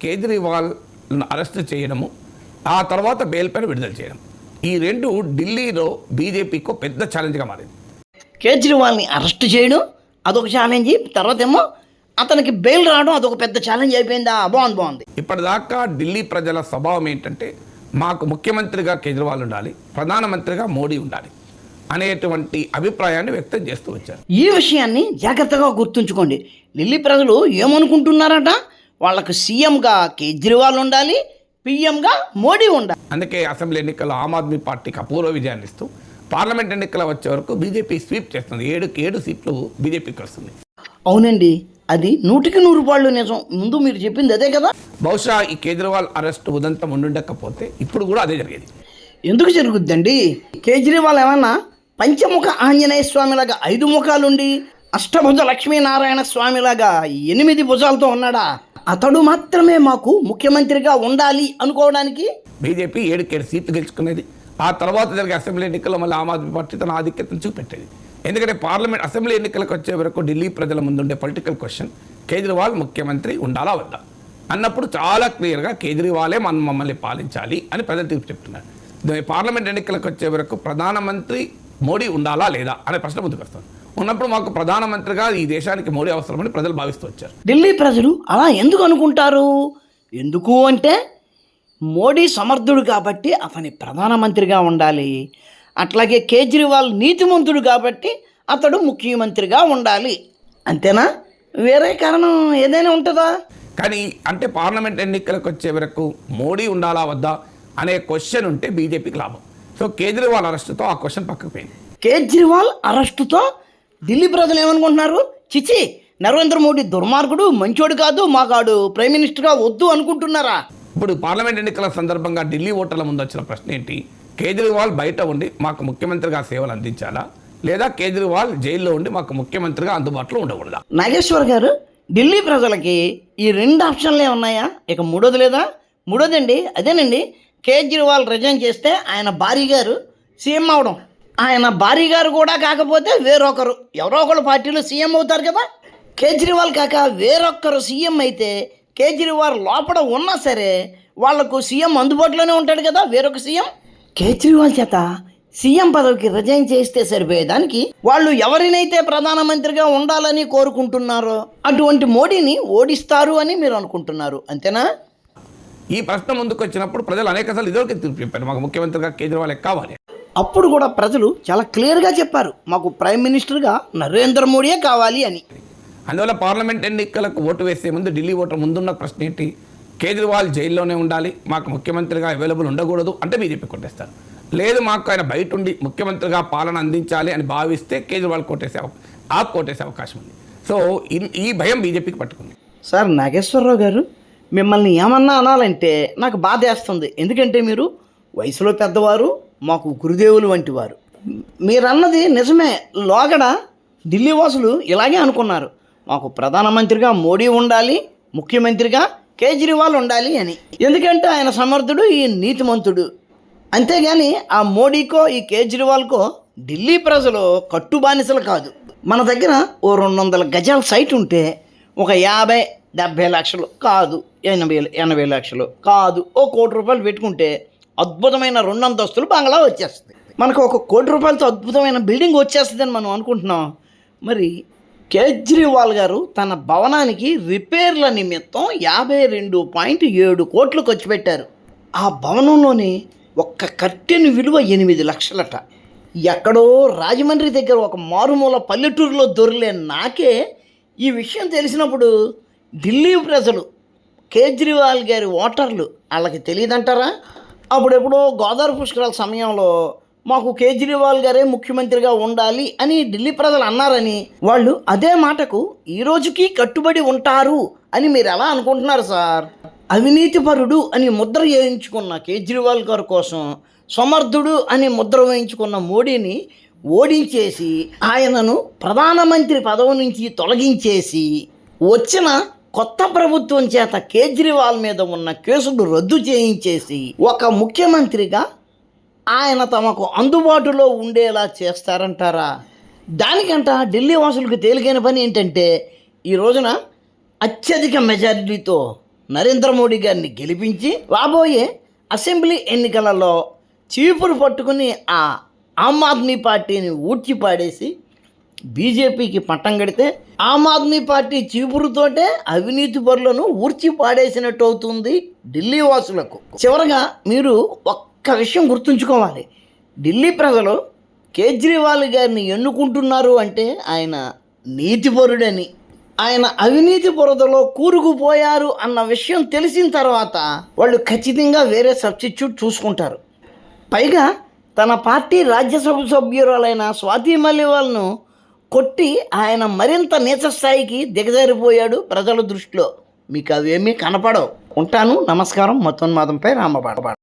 Kejriwal arrest చేయడము, ఆ తర్వాత బెయిల్ పైన విడుదల చేయడం, ఈ రెండు ఢిల్లీలో బీజేపీకి పెద్ద ఛాలెంజ్గా మారింది. కేజ్రీవాల్ని అరెస్ట్ చేయడం అదొక ఛాలెంజ్, తర్వాత ఏమో అతనికి బెయిల్ రావడం అదొక పెద్ద ఛాలెంజ్ అయిపోయిందా? బాగుంది. ఇప్పటిదాకా ఢిల్లీ ప్రజల స్వభావం ఏంటంటే మాకు ముఖ్యమంత్రిగా కేజ్రీవాల్ ఉండాలి, ప్రధానమంత్రిగా మోడీ ఉండాలి అనేటువంటి అభిప్రాయాన్ని వ్యక్తం చేస్తూ వచ్చారు. ఈ విషయాన్ని జాగ్రత్తగా గుర్తుంచుకోండి. ఢిల్లీ ప్రజలు ఏమనుకుంటున్నారట? వాళ్ళకు సీఎంగా కేజ్రీవాల్ ఉండాలి, పీఎంగా మోడీ ఉండాలి. అందుకే అసెంబ్లీ ఎన్నికల్లో ఆమ్ ఆద్మీ పార్టీకి అపూర్వ విజయాన్ని ఇస్తూ పార్లమెంట్ ఎన్నికలు వచ్చే వరకు బీజేపీ స్వీప్ చేస్తుంది. 7 సీట్లు బీజేపీకి వస్తుంది. అవునండి, అది 100% నిజం. ముందు మీరు చెప్పింది అదే కదా. బహుశా ఈ కేజ్రీవాల్ అరెస్ట్ ఉదంతం ఉండుండకపోతే ఇప్పుడు కూడా అదే జరిగేది. ఎందుకు జరుగుద్దండి? కేజ్రీవాల్ ఏమన్నా పంచముఖ ఆంజనేయ స్వామిలాగా 5 ముఖాలుండి అష్టభుజ లక్ష్మీనారాయణ స్వామిలాగా 8 భుజాలతో ఉన్నాడా? అతడు మాత్రమే మాకు ముఖ్యమంత్రిగా ఉండాలి అనుకోవడానికి. బీజేపీ 7 సీట్లు గెలుచుకునేది. ఆ తర్వాత జరిగే అసెంబ్లీ ఎన్నికల్లో మళ్ళీ ఆమ్ ఆద్మీ పార్టీ తన ఆధిక్యతను చూపెట్టేది. ఎందుకంటే పార్లమెంట్ అసెంబ్లీ ఎన్నికలకు వచ్చే వరకు ఢిల్లీ ప్రజల ముందుండే పొలిటికల్ క్వశ్చన్ కేజ్రీవాల్ ముఖ్యమంత్రి ఉండాలా వద్దా అన్నప్పుడు చాలా క్లియర్గా కేజ్రీవాలే మమ్మల్ని పాలించాలి అని ప్రజలు తీర్పు చెప్తున్నారు. పార్లమెంట్ ఎన్నికలకు వచ్చే వరకు ప్రధానమంత్రి మోడీ ఉండాలా లేదా అనే ప్రశ్న ముందుకు వస్తుంది. ఉన్నప్పుడు మాకు ప్రధానమంత్రిగా ఈ దేశానికి మోడీ అవసరమని ప్రజలు భావిస్తూ వచ్చారు. ఢిల్లీ ప్రజలు అలా ఎందుకు అనుకుంటారు? ఎందుకు అంటే మోడీ సమర్థుడు కాబట్టి అతని ప్రధానమంత్రిగా ఉండాలి, అట్లాగే కేజ్రీవాల్ నీతిమంతుడు కాబట్టి అతడు ముఖ్యమంత్రిగా ఉండాలి. అంతేనా? వేరే కారణం ఏదైనా ఉంటుందా? కానీ అంటే పార్లమెంట్ ఎన్నికలకు వచ్చే వరకు మోడీ ఉండాలా వద్దా అనే క్వశ్చన్ ఉంటే బీజేపీకి లాభం. సో కేజ్రీవాల్ అరెస్టుతో ఆ క్వశ్చన్ పక్కకు పోయింది. కేజ్రీవాల్ అరెస్టుతో ఢిల్లీ ప్రజలు ఏమనుకుంటున్నారు? చిచి, నరేంద్ర మోడీ దుర్మార్గుడు, మంచోడు కాదు, మాకాడు ప్రైమ్ మినిస్టర్గా వద్దు అనుకుంటున్నారా? ఇప్పుడు పార్లమెంట్ ఎన్నికల సందర్భంగా ఢిల్లీ ఓటర్ల ముందు వచ్చిన ప్రశ్న ఏంటి? కేజ్రీవాల్ బయట ఉండి మాకు ముఖ్యమంత్రిగా సేవలు అందించాలా, లేదా కేజ్రీవాల్ జైల్లో ఉండి మాకు ముఖ్యమంత్రిగా అందుబాటులో ఉండకూడదా? నాగేశ్వర్ గారు, ఢిల్లీ ప్రజలకి ఈ 2 ఆప్షన్లే ఉన్నాయా? ఇక మూడోది లేదా? మూడోదండి అదేనండి, కేజ్రీవాల్ రిజైన్ చేస్తే ఆయన భార్య గారు సీఎం అవడం. ఆయన భార్య గారు కూడా కాకపోతే వేరొకరు, ఎవరో ఒకరు పార్టీలో సీఎం అవుతారు కదా. కేజ్రీవాల్ కాక వేరొకరు సీఎం అయితే కేజ్రీవాల్ లోపల ఉన్నా సరే వాళ్లకు సీఎం అందుబాటులోనే ఉంటాడు కదా, వేరొక సీఎం. కేజ్రీవాల్ చేత సీఎం పదవికి రిజైన్ చేస్తే సరిపోయేదానికి వాళ్ళు ఎవరినైతే ప్రధానమంత్రిగా ఉండాలని కోరుకుంటున్నారో అటువంటి మోడీని ఓడిస్తారు అని మీరు అనుకుంటున్నారు, అంతేనా? ఈ ప్రశ్న ముందుకు వచ్చినప్పుడు ప్రజలు అనేకసార్లు ఇదివరకు తీర్పు చెప్పారు, మాకు ముఖ్యమంత్రిగా కేజ్రీవాల్ కావాలి. అప్పుడు కూడా ప్రజలు చాలా క్లియర్గా చెప్పారు, మాకు ప్రైమ్ మినిస్టర్గా నరేంద్ర మోడీయే కావాలి అని. అందువల్ల పార్లమెంట్ ఎన్నికలకు ఓటు వేసే ముందు ఢిల్లీ ఓటర్ ముందున్న ప్రశ్న ఏంటి? కేజ్రీవాల్ జైల్లోనే ఉండాలి, మాకు ముఖ్యమంత్రిగా అవైలబుల్ ఉండకూడదు అంటే బీజేపీ కొట్టేస్తారు. లేదు, మాకు ఆయన బయట ఉండి ముఖ్యమంత్రిగా పాలన అందించాలి అని భావిస్తే కేజ్రీవాల్ కొట్టేసే అవకాశం ఉంది. సో ఈ భయం బీజేపీకి పట్టుకుంది. సార్ నాగేశ్వరరావు గారు, మిమ్మల్ని ఏమన్నా అనాలంటే నాకు బాధ వేస్తుంది. ఎందుకంటే మీరు వయసులో పెద్దవారు, మాకు గురుదేవులు వంటి వారు. మీరన్నది నిజమే. లోగడ ఢిల్లీ వాసులు ఇలాగే అనుకున్నారు, మాకు ప్రధానమంత్రిగా మోడీ ఉండాలి, ముఖ్యమంత్రిగా కేజ్రీవాల్ ఉండాలి అని. ఎందుకంటే ఆయన సమర్థుడు, ఈ నీతిమంతుడు. అంతేగాని ఆ మోడీకో ఈ కేజ్రీవాల్కో ఢిల్లీ ప్రజలు కట్టుబానిసలు కాదు. మన దగ్గర ఓ 200 గజాల సైట్ ఉంటే ఒక 50-70 లక్షలు కాదు, 80 లక్షలు కాదు, ఓ ₹1 కోటి పెట్టుకుంటే అద్భుతమైన 2 అంతస్తులు బంగ్లా వచ్చేస్తుంది. మనకు ₹1 కోటి అద్భుతమైన బిల్డింగ్ వచ్చేస్తుందని మనం అనుకుంటున్నాం. మరి కేజ్రీవాల్ గారు తన భవనానికి రిపేర్ల నిమిత్తం 52.7 కోట్లు ఖర్చు పెట్టారు. ఆ భవనంలోని ఒక్క కర్టెన్ విలువ 8 లక్షలట. ఎక్కడో రాజమండ్రి దగ్గర ఒక మారుమూల పల్లెటూరులో దొరిలే నాకే ఈ విషయం తెలిసినప్పుడు ఢిల్లీ ప్రజలు, కేజ్రీవాల్ గారి ఓటర్లు వాళ్ళకి తెలియదంటారా? అప్పుడెప్పుడో గోదావరి పుష్కరాల సమయంలో మాకు కేజ్రీవాల్ గారే ముఖ్యమంత్రిగా ఉండాలి అని ఢిల్లీ ప్రజలు అన్నారని వాళ్ళు అదే మాటకు ఈ రోజుకి కట్టుబడి ఉంటారు అని మీరు ఎలా అనుకుంటున్నారు సార్? అవినీతిపరుడు అని ముద్ర వేయించుకున్న కేజ్రీవాల్ గారి కోసం సమర్థుడు అని ముద్ర వేయించుకున్న మోడీని ఓడించేసి ఆయనను ప్రధానమంత్రి పదవి నుంచి తొలగించేసి వచ్చిన కొత్త ప్రభుత్వం చేత కేజ్రీవాల్ మీద ఉన్న కేసులు రద్దు చేయించేసి ఒక ముఖ్యమంత్రిగా ఆయన తమకు అందుబాటులో ఉండేలా చేస్తారంటారా? దానికంట ఢిల్లీ వాసులకు తేలికైన పని ఏంటంటే ఈ రోజున అత్యధిక మెజారిటీతో నరేంద్ర మోడీ గారిని గెలిపించి రాబోయే అసెంబ్లీ ఎన్నికలలో చీపురు పట్టుకుని ఆ ఆమ్ ఆద్మీ పార్టీని ఊడ్చి పాడేసి బీజేపీకి పట్టం కడితే ఆమ్ ఆద్మీ పార్టీ చీపురుతోటే అవినీతి పరులను ఊడ్చి పాడేసినట్టు అవుతుంది ఢిల్లీ వాసులకు. చివరగా మీరు ఒక్క విషయం గుర్తుంచుకోవాలి, ఢిల్లీ ప్రజలు కేజ్రీవాల్ గారిని ఎన్నుకుంటున్నారు అంటే ఆయన నీతిపరుడని, ఆయన అవినీతి బురదలో కూరుకుపోయారు అన్న విషయం తెలిసిన తర్వాత వాళ్ళు ఖచ్చితంగా వేరే సబ్స్టిట్యూట్ చూసుకుంటారు. పైగా తన పార్టీ రాజ్యసభ సభ్యురాలైన స్వాతి మలివాల్ను కొట్టి ఆయన మరింత నీచ స్థాయికి దిగజారిపోయాడు ప్రజల దృష్టిలో. మీకు అవేమీ కనపడవు. ఉంటాను. నమస్కారం. మతోన్మాదంపై రామబాట.